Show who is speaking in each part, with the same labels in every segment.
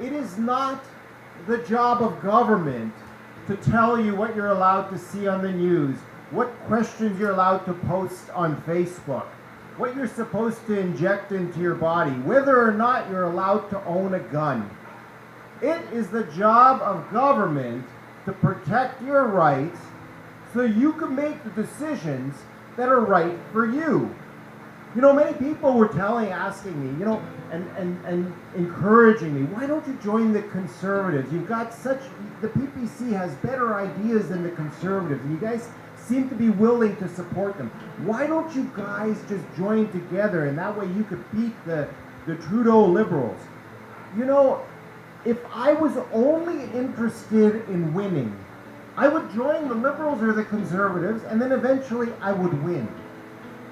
Speaker 1: It is not the job of government to tell you what you're allowed to see on the news, what questions you're allowed to post on Facebook, what you're supposed to inject into your body, whether or not you're allowed to own a gun. It is the job of government to protect your rights so you can make the decisions that are right for you. You know, many people were asking me, you know, and encouraging me, why don't you join the Conservatives? You've got the PPC has better ideas than the Conservatives, and you guys seem to be willing to support them. Why don't you guys just join together, and that way you could beat the Trudeau Liberals? You know, if I was only interested in winning, I would join the Liberals or the Conservatives, and then eventually I would win.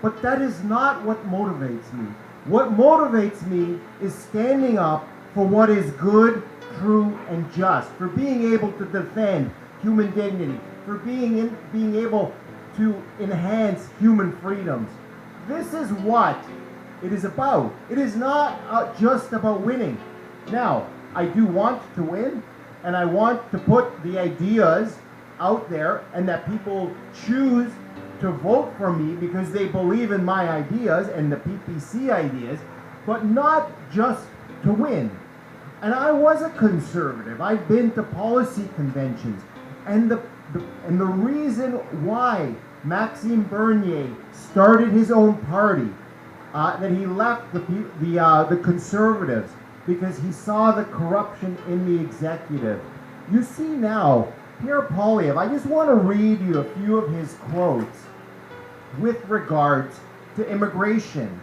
Speaker 1: But that is not what motivates me. What motivates me is standing up for what is good, true, and just, for being able to defend human dignity, for being able to enhance human freedoms. This is what it is about. It is not just about winning. Now, I do want to win, and I want to put the ideas out there and that people choose to vote for me because they believe in my ideas and the PPC ideas, but not just to win. And I was a conservative. I've been to policy conventions, and the reason why Maxime Bernier started his own party, that he left the Conservatives, because he saw the corruption in the executive. You see now, Pierre Poilievre, I just want to read you a few of his quotes with regards to immigration.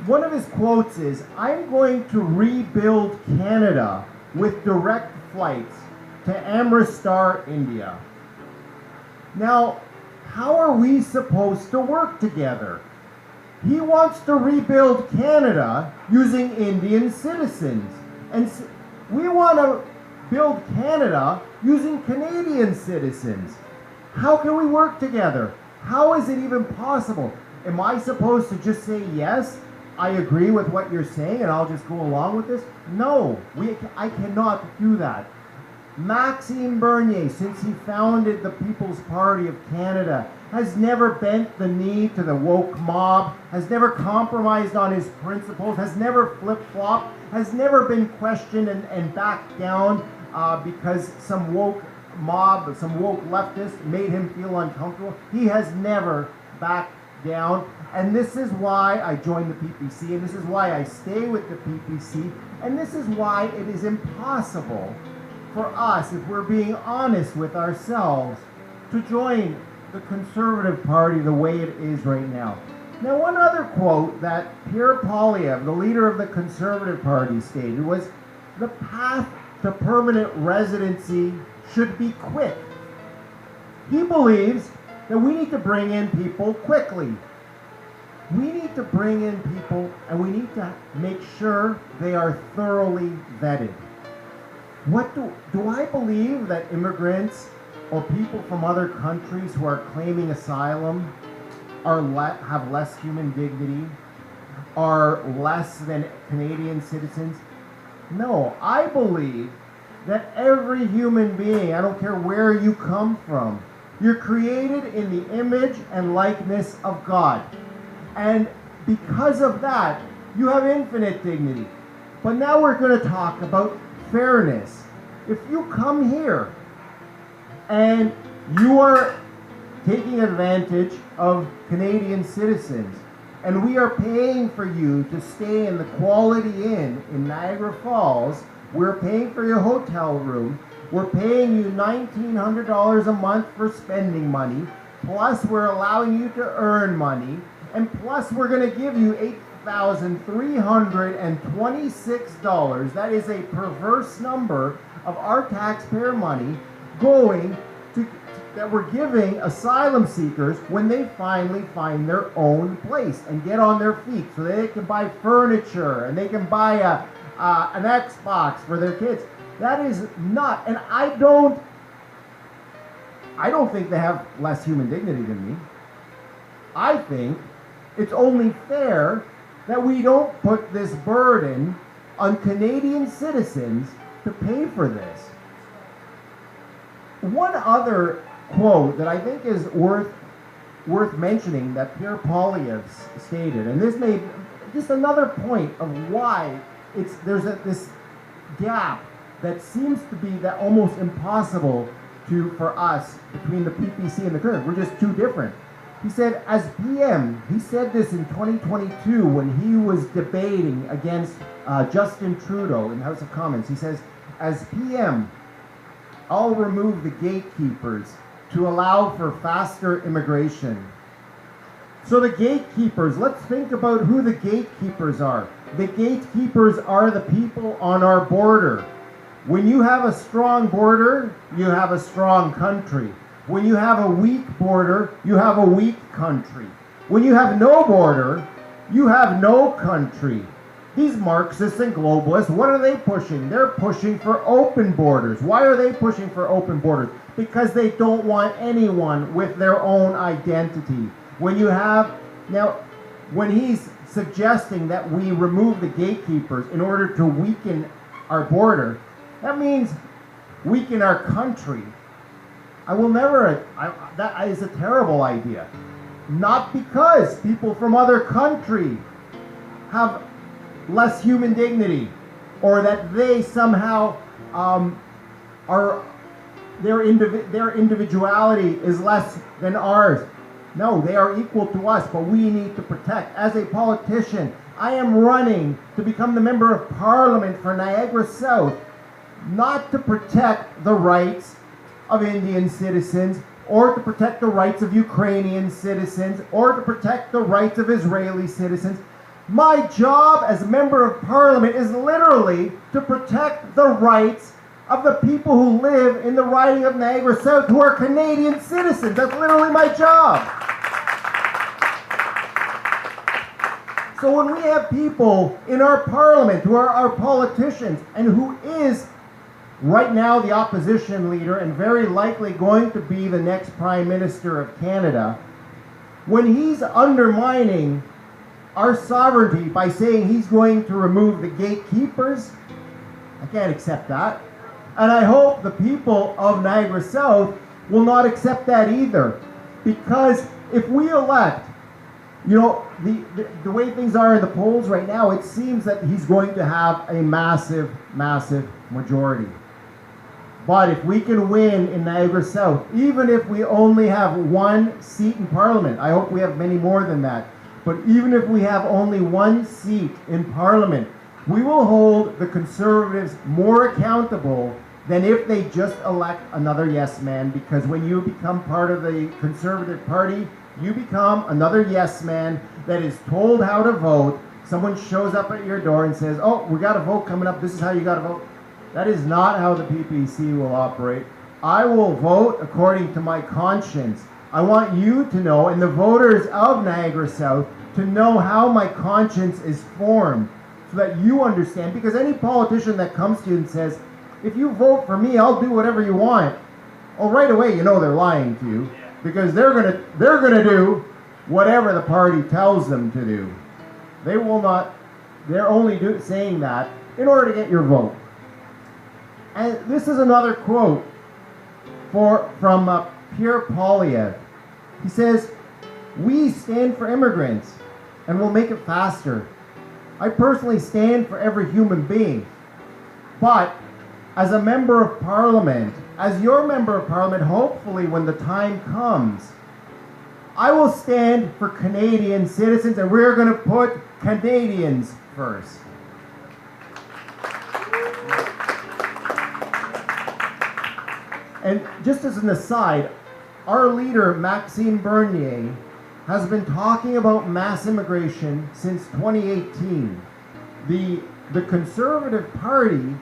Speaker 1: One of his quotes is, "I'm going to rebuild Canada with direct flights to Amritsar, India." Now, how are we supposed to work together? He wants to rebuild Canada using Indian citizens. And we want to build Canada using Canadian citizens. How can we work together? How is it even possible? Am I supposed to just say, yes, I agree with what you're saying and I'll just go along with this? No, I cannot do that. Maxime Bernier, since he founded the People's Party of Canada, has never bent the knee to the woke mob, has never compromised on his principles, has never flip-flopped, has never been questioned and backed down because some woke mob, some woke leftist made him feel uncomfortable. He has never backed down. And this is why I joined the PPC, and this is why I stay with the PPC, and this is why it is impossible for us, if we're being honest with ourselves, to join the Conservative Party the way it is right now. Now, one other quote that Pierre Poilievre, the leader of the Conservative Party, stated was, "The path to permanent residency should be quick." He believes that we need to bring in people quickly. We need to bring in people, and we need to make sure they are thoroughly vetted. What do I believe that immigrants or people from other countries who are claiming asylum have less human dignity, are less than Canadian citizens? No, I believe that every human being, I don't care where you come from, you're created in the image and likeness of God. And because of that, you have infinite dignity. But now we're going to talk about fairness. If you come here and you are taking advantage of Canadian citizens, and we are paying for you to stay in the Quality Inn in Niagara Falls, we're paying for your hotel room, we're paying you $1,900 a month for spending money, plus we're allowing you to earn money, and plus we're going to give you $8,326. That is a perverse number of our taxpayer money that we're giving asylum seekers when they finally find their own place and get on their feet so they can buy furniture and they can buy an Xbox for their kids. That is not, and I don't think they have less human dignity than me. I think it's only fair that we don't put this burden on Canadian citizens to pay for this. One other quote that I think is worth mentioning that Pierre Poilievre stated, and this made just another point of why there's this gap that seems to be that almost impossible for us between the PPC and the current. We're just too different. He said, as PM, he said this in 2022 when he was debating against Justin Trudeau in the House of Commons. He says, as PM, I'll remove the gatekeepers to allow for faster immigration. So the gatekeepers, let's think about who the gatekeepers are. The gatekeepers are the people on our border. When you have a strong border, you have a strong country. When you have a weak border, you have a weak country. When you have no border, you have no country. These Marxists and globalists, what are they pushing? They're pushing for open borders. Why are they pushing for open borders? Because they don't want anyone with their own identity. When he's suggesting that we remove the gatekeepers in order to weaken our border, that means weaken our country. That is a terrible idea. Not because people from other countries have less human dignity, or that they somehow their individuality is less than ours. No, they are equal to us, but we need to protect. As a politician, I am running to become the Member of Parliament for Niagara South, not to protect the rights of Indian citizens, or to protect the rights of Ukrainian citizens, or to protect the rights of Israeli citizens. My job as a Member of Parliament is literally to protect the rights of the people who live in the riding of Niagara South who are Canadian citizens. That's literally my job. So when we have people in our Parliament who are our politicians and who is right now the opposition leader and very likely going to be the next Prime Minister of Canada, when he's undermining our sovereignty by saying he's going to remove the gatekeepers, I can't accept that. And I hope the people of Niagara South will not accept that either. Because if we elect, the way things are in the polls right now, it seems that he's going to have a massive, massive majority. But if we can win in Niagara South, even if we only have one seat in Parliament, I hope we have many more than that, but even if we have only one seat in Parliament, we will hold the Conservatives more accountable than if they just elect another yes man, because when you become part of the Conservative Party, you become another yes man that is told how to vote. Someone shows up at your door and says, oh, we got a vote coming up, this is how you got to vote. That is not how the PPC will operate. I will vote according to my conscience. I want you to know, and the voters of Niagara South, to know how my conscience is formed, so that you understand. Because any politician that comes to you and says, if you vote for me, I'll do whatever you want. Oh, right away, you know they're lying to you, because they're gonna do whatever the party tells them to do. They will not. They're only saying that in order to get your vote. And this is another quote from Pierre Poilievre. He says, "We stand for immigrants, and we'll make it faster. I personally stand for every human being, but as a Member of Parliament, as your Member of Parliament, hopefully when the time comes, I will stand for Canadian citizens, and we're going to put Canadians first." And just as an aside, our leader, Maxime Bernier, has been talking about mass immigration since 2018. The Conservative Party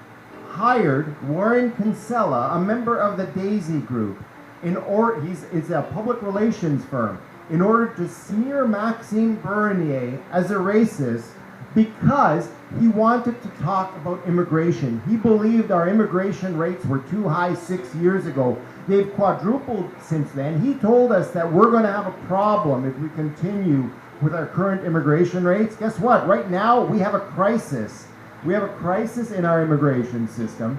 Speaker 1: hired Warren Kinsella, a member of the Daisy Group, it's a public relations firm, in order to smear Maxime Bernier as a racist because he wanted to talk about immigration. He believed our immigration rates were too high 6 years ago. They've quadrupled since then. He told us that we're going to have a problem if we continue with our current immigration rates. Guess what? Right now, we have a crisis. We have a crisis in our immigration system,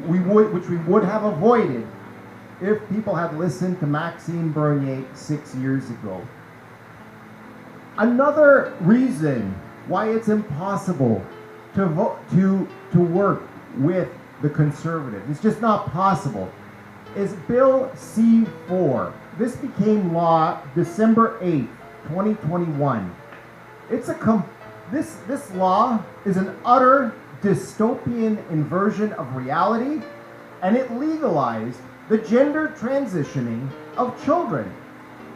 Speaker 1: which we would have avoided if people had listened to Maxime Bernier 6 years ago. Another reason why it's impossible to work with the Conservatives, it's just not possible, is Bill C-4. This became law December 8th, 2021. This law is an utter dystopian inversion of reality, and it legalized the gender transitioning of children.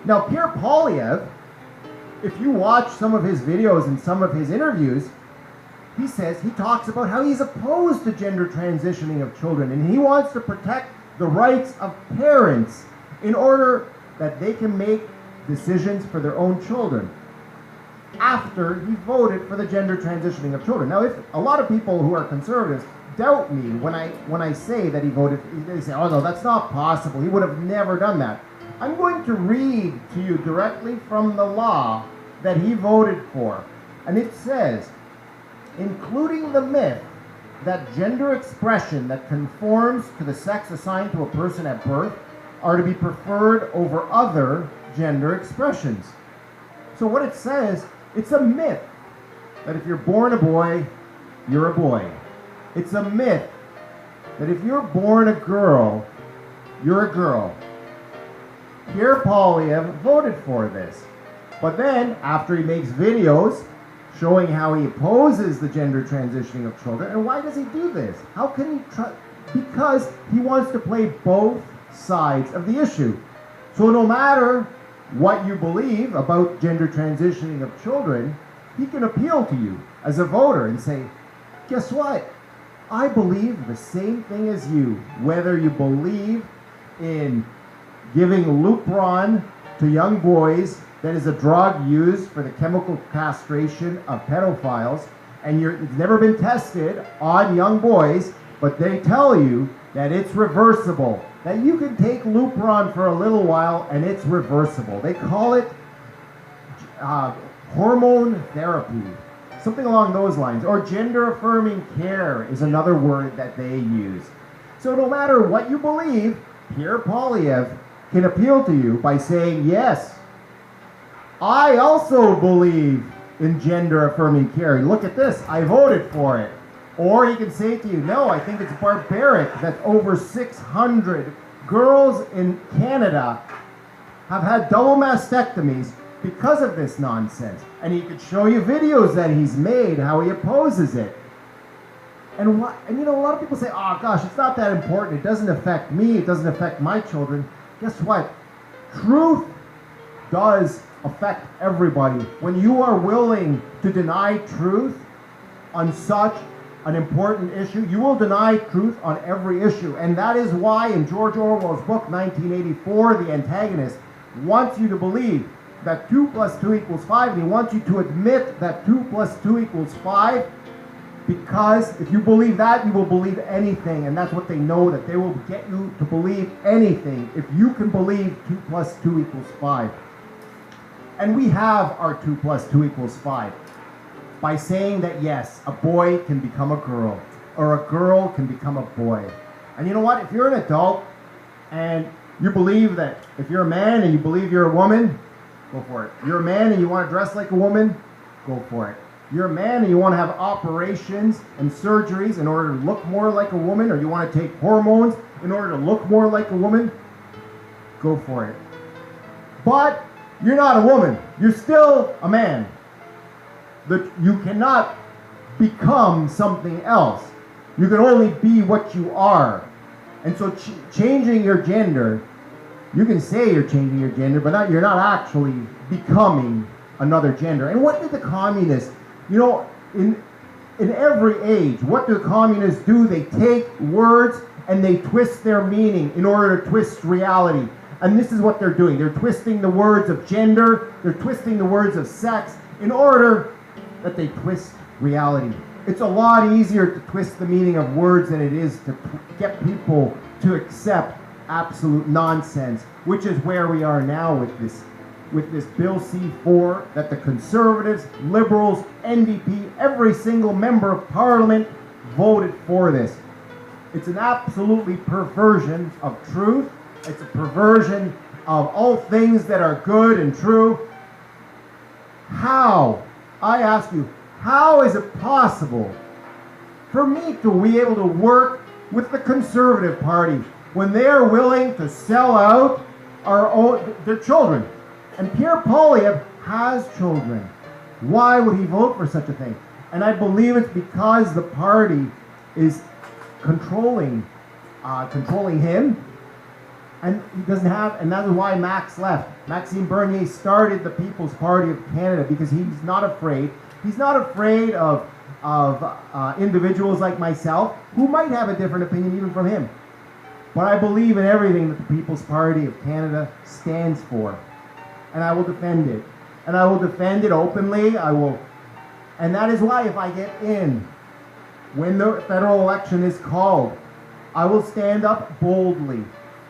Speaker 1: Now, Pierre Poilievre, if you watch some of his videos and some of his interviews, he talks about how he's opposed to gender transitioning of children, and he wants to protect the rights of parents in order that they can make decisions for their own children after he voted for the gender transitioning of children. Now, if a lot of people who are conservatives doubt me when I say that he voted, they say, oh no, that's not possible, he would have never done that. I'm going to read to you directly from the law that he voted for, and it says, including the myth that gender expression that conforms to the sex assigned to a person at birth are to be preferred over other gender expressions. So what it says, it's a myth that if you're born a boy, you're a boy. It's a myth that if you're born a girl, you're a girl. Pierre Poilievre voted for this. But then, after he makes videos showing how he opposes the gender transitioning of children, and why does he do this? How can he because he wants to play both sides of the issue. So no matter what you believe about gender transitioning of children, he can appeal to you as a voter and say, guess what? I believe the same thing as you. Whether you believe in giving Lupron to young boys, that is a drug used for the chemical castration of pedophiles, and it's never been tested on young boys, but they tell you that it's reversible, that you can take Lupron for a little while and it's reversible. They call it hormone therapy, something along those lines, or gender-affirming care is another word that they use. So no matter what you believe, Pierre Poilievre can appeal to you by saying, yes, I also believe in gender-affirming care. Look at this, I voted for it. Or he can say to you, no, I think it's barbaric that over 600 girls in Canada have had double mastectomies because of this nonsense. And he could show you videos that he's made, how he opposes it. And you know, a lot of people say, oh gosh, it's not that important. It doesn't affect me. It doesn't affect my children. Guess what? Truth does affect everybody. When you are willing to deny truth on such an important issue, you will deny truth on every issue. And that is why in George Orwell's book, 1984, the antagonist wants you to believe that 2 + 2 = 5, and he wants you to admit that 2 + 2 = 5, because if you believe that, you will believe anything, and that's what they know, that they will get you to believe anything if you can believe 2 + 2 = 5. And we have our 2 + 2 = 5 by saying that yes, a boy can become a girl, or a girl can become a boy. And you know what? If you're an adult and you believe that if you're a man and you believe you're a woman, go for it. You're a man and you want to dress like a woman, go for it. You're a man and you want to have operations and surgeries in order to look more like a woman, or you want to take hormones in order to look more like a woman, go for it. But you're not a woman. You're still a man. You cannot become something else. You can only be what you are. And so changing your gender, you can say you're changing your gender, but you're not actually becoming another gender. And what did the communists, you know, in every age, what do the communists do? They take words and they twist their meaning in order to twist reality. And this is what they're doing. They're twisting the words of gender, they're twisting the words of sex in order that they twist reality. It's a lot easier to twist the meaning of words than it is to get people to accept absolute nonsense, which is where we are now with this with this Bill C-4 that the Conservatives, Liberals, NDP, every single member of Parliament voted for this. It's an absolutely perversion of truth. It's a perversion of all things that are good and true. How, I ask you, how is it possible for me to be able to work with the Conservative Party when they are willing to sell out their children? And Pierre Poilievre has children. Why would he vote for such a thing? And I believe it's because the party is controlling him, and he doesn't have, and that is why Max left. Maxime Bernier started the People's Party of Canada because he's not afraid. He's not afraid of individuals like myself who might have a different opinion even from him. But I believe in everything that the People's Party of Canada stands for, and I will defend it. And I will defend it openly. And that is why if I get in, when the federal election is called, I will stand up boldly.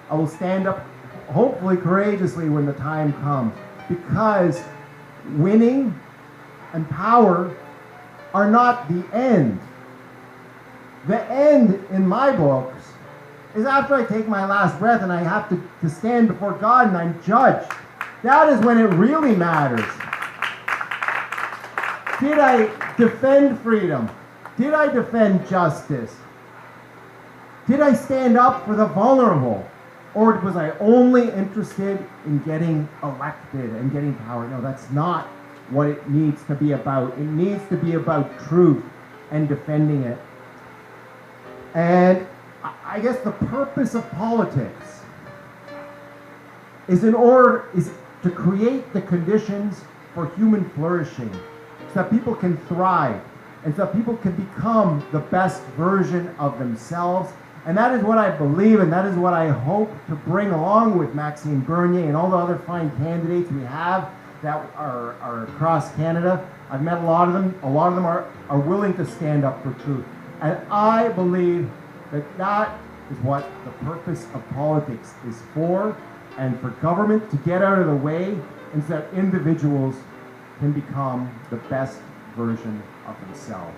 Speaker 1: I will stand up, hopefully courageously, when the time comes. Because winning and power are not the end. The end, in my books, is after I take my last breath and I have to stand before God and I'm judged. That is when it really matters. Did I defend freedom? Did I defend justice? Did I stand up for the vulnerable? Or was I only interested in getting elected and getting power? No, that's not what it needs to be about. It needs to be about truth and defending it. And I guess the purpose of politics is to create the conditions for human flourishing so that people can thrive and so that people can become the best version of themselves. And that is what I believe, and that is what I hope to bring along with Maxime Bernier and all the other fine candidates we have that are across Canada. I've met a lot of them. A lot of them are willing to stand up for truth. And I believe that is what the purpose of politics is for, and for government to get out of the way and so that individuals can become the best version of themselves.